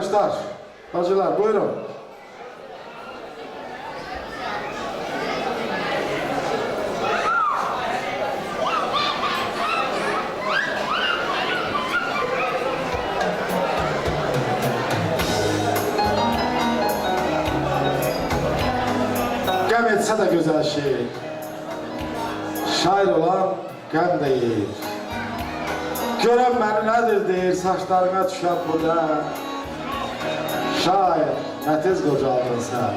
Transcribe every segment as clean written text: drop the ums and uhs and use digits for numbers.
arkadaşlar, bacılar buyurun. Gəm etsə də gözəl şey, şair olan gəm deyir. Görən məni nədir deyir, saçlarına düşən bu dəm. Şair, nə tez qocaldın sən.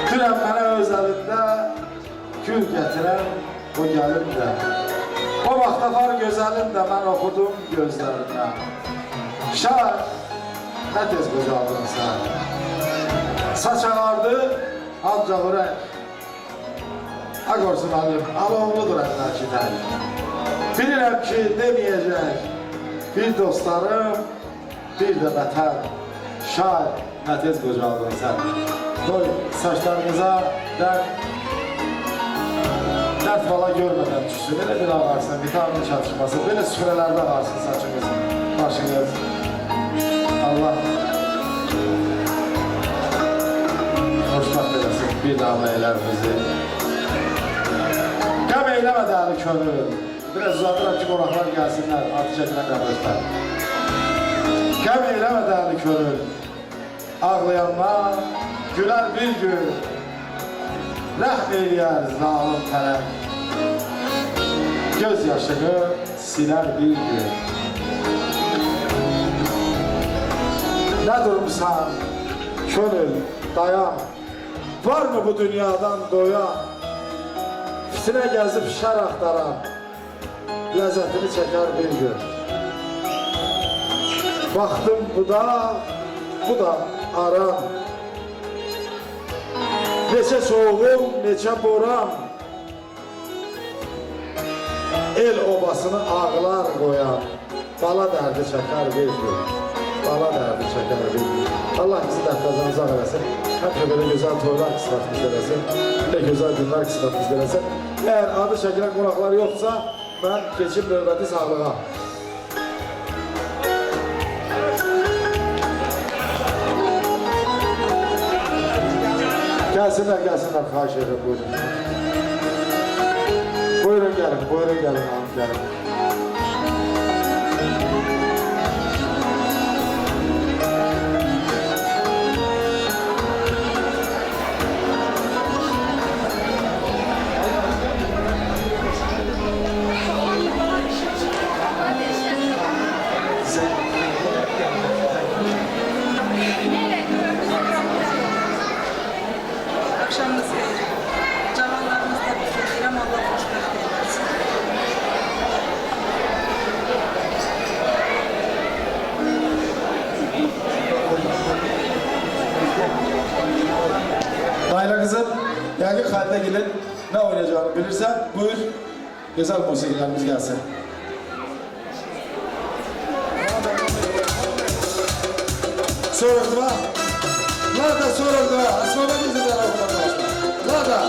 Dünən mənə öz əlində gül gətirən o gəlin də. O vaxt var gözəlin də mən oxudum gözlərindən. Şair, nə tez qocaldın sən. Saç ağardı, ancaq ürək. Aqorsun alim, alovludur əndəki dəl. Bilirəm ki, deməyəcək bir dostlarım, bir də vətən. Şair, nə tez qocaldın sən. Qoy saçlarınıza dərd vala görmədən düşsün. Elə bir ağarsın, vitamin çatışması, belə süfrələrdə ağarsın saçınız, başınız. Allah xoşbəxt eləsin, bir daha məylər bizi. Qəm eyləmə dəli könül. Biraz uzadıram ki, qonaqlar gəlsinlər, atı çəkilən qardaşlar. Qəm eyləmə dəli könül. Ağlayanlar gülər bir gün. Rəhm eyləyər zalim fələk. Göz yaşını silər bir gün. Nə durmuşsan, könül, dayan. Var mı bu dünyadan doyan? Fitinə gəzib şər axtaran, ləzzətini çəkər bir gün. Baxdım bu da aram. Neçə soğuğum, neçə boran. El obasını ağlar qoyan, bala dərdi çəkər bir gün. Bala dərdi çəkər bir gün. Allah bizi dəftəzən uzaq eləsin. Hətta belə gözəl toylar qismət bizdə eləsin. Belə gözəl günlər qismət bizdə eləsin. Əgər adı çəkilən qonaqlar yoxsa, mən keçib növbəti sağlığa. Gəlsinlər, xahiş edirəm, buyurun. Buyurun gəlin, hanım, gəlin. Akşamınız xeyir. Cavanlarımız da bilirəm, Allah xoşbəxt eyləsin. Dayla kızım, yəqin Xalidə gelin, nə oynayacağını bilirsən, buyur, gözəl musiqilərimiz gəlsin. Soruldu, Lada soruldu, asmama bizimler okumak Lada.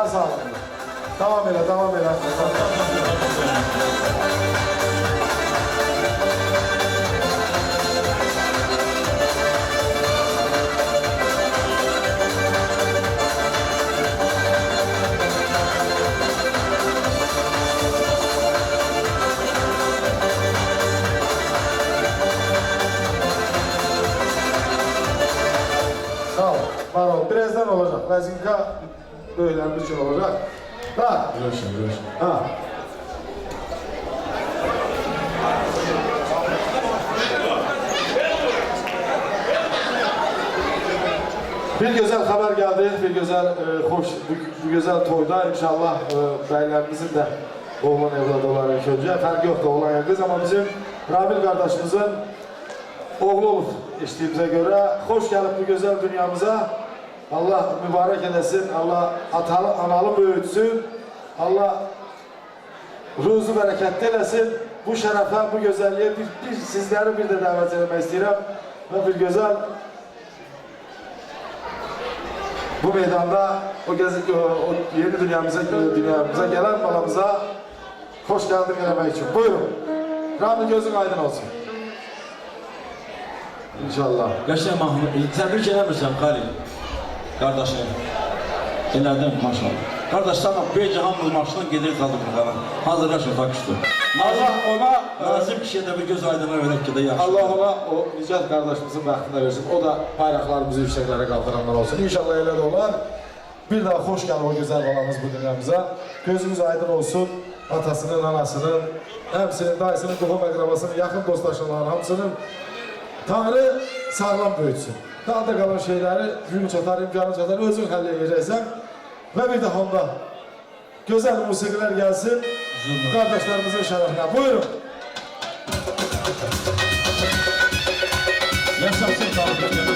Sağ sağlıklı. Devam elə, devam elə. Sağ ol, var ol. Birazdan olacak. Lazinka böylelerimiz için olacak. Bak. Görüşün. Ha. Bir güzel haber geldi, bir güzel, hoş, bir güzel toyda inşallah beylerimizin de oğlan evladı olarak önce. Fark yok da oğlan ya kız ama bizim Rabil kardeşimizin oğlu olup içtiğimize göre hoş gelip bu güzel dünyamıza. Allah mübarek edesin, Allah atalı, analı büyütsün, Allah ruzu bereketli eylesin. Bu şerefe, bu güzelliğe sizleri bir de davet etmek istiyorum. Ve bir güzel bu meydanda o yeni dünyamıza gelen balamıza hoş geldin demek için. Buyurun. Rahmi gözün aydın olsun. İnşallah. Yaşa Mahmud, tebrik eləmirsən Xalil, qardaşım. Elədim maşallah. Qardaş, tamam, bir cihan maşından gedir qaldı qırqana. Hazırlaşın, takışdı. Allah ona Nazim kişiyə də bir göz aydınlığı verək ki də yaxşı. Allah ona o Nicat kardeşimizin bəxtində versin. O da bayraqlarımızı yükseklərə qaldıranlar olsun. İnşallah elə də olar. Bir daha hoş gəldi o güzel balamız bu dünyamıza. Gözümüz aydın olsun. Atasının, anasının, hemsinin, dayısının, qohum əqrabasının, yaxın dostlaşanların hamısının Tanrı sağlam büyütsün. Daha da qalan şeyləri gün çatar, imkanı çatar, özün həll edəcəksən. Və bir daha onda gözəl musiqilər gəlsin. Kardeşlerimizin şərəfinə. Buyurun. Yaşasın qardaşlarım.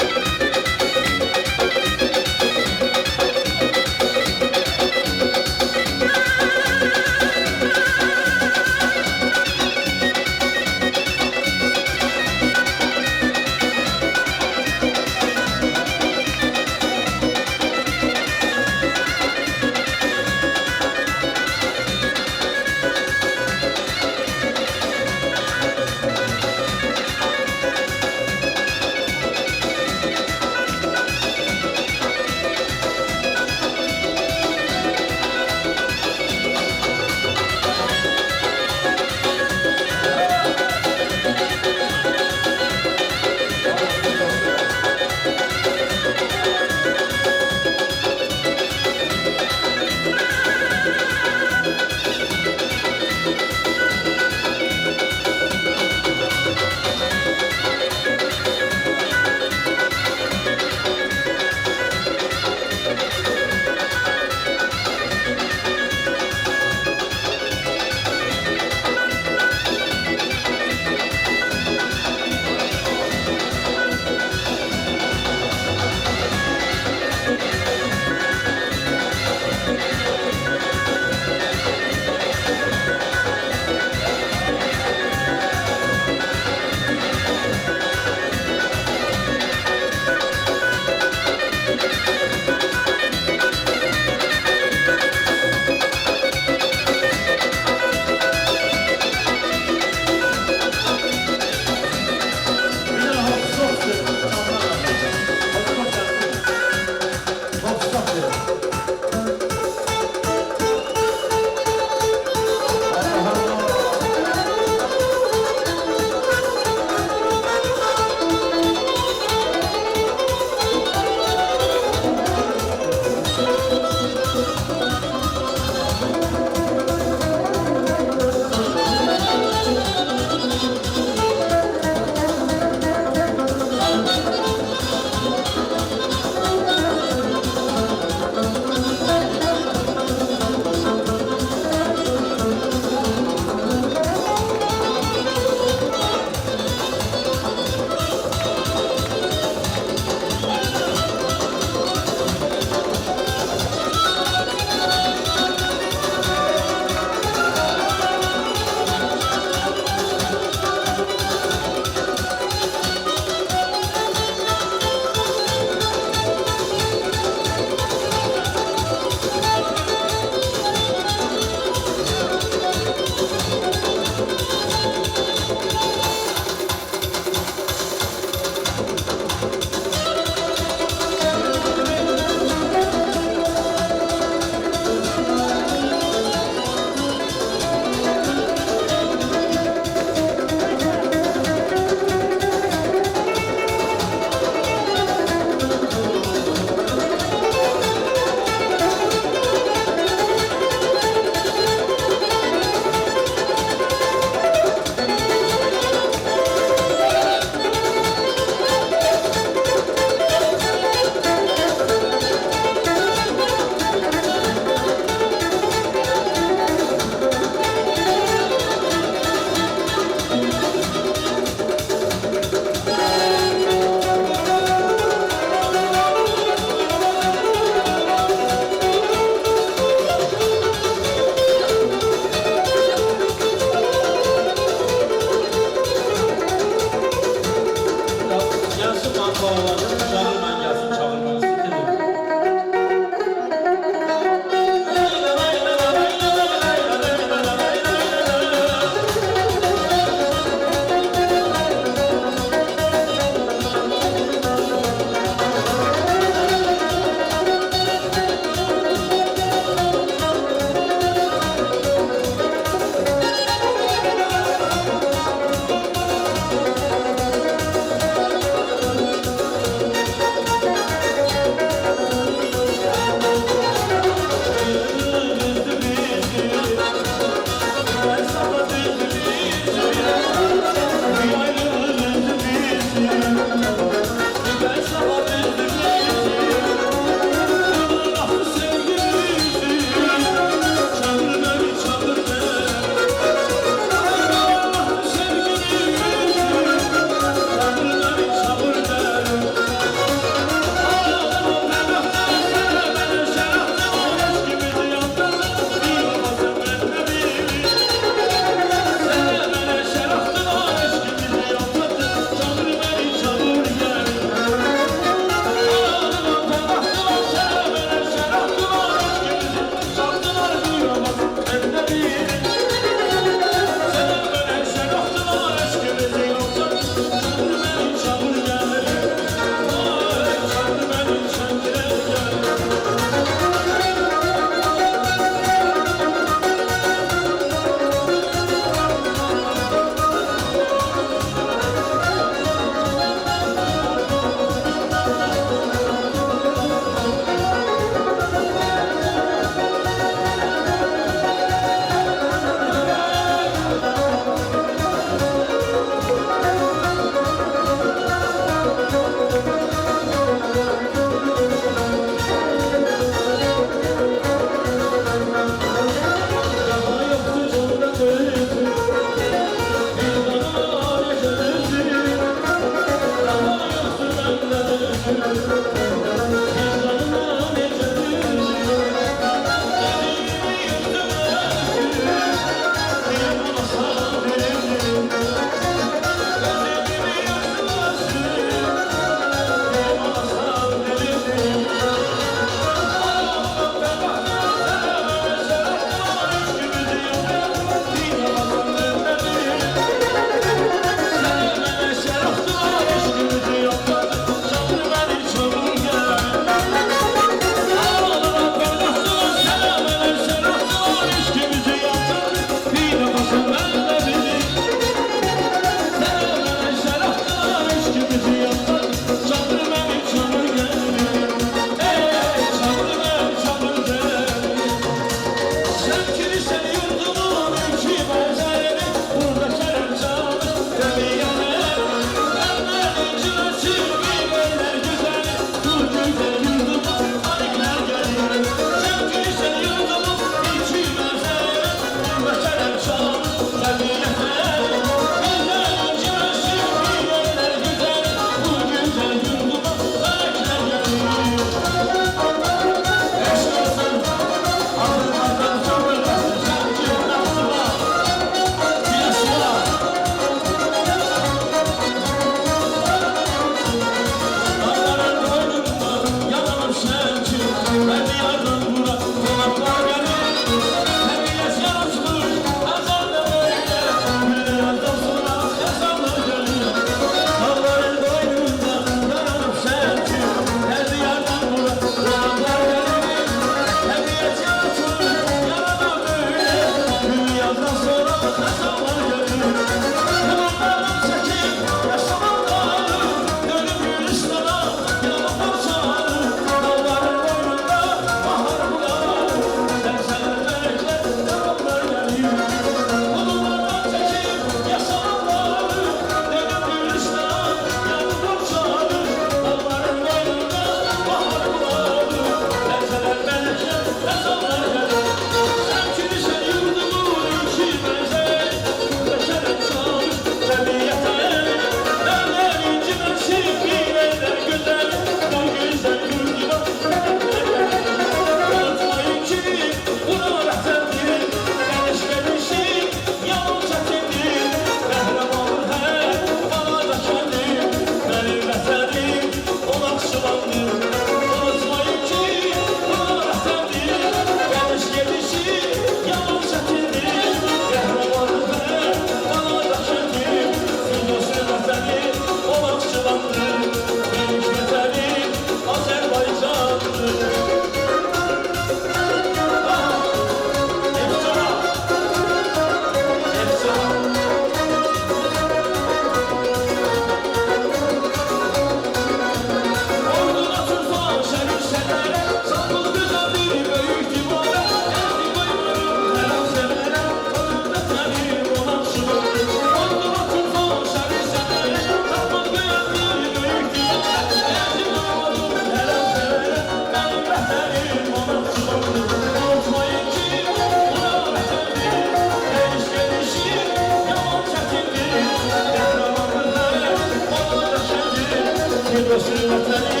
görsün vətəni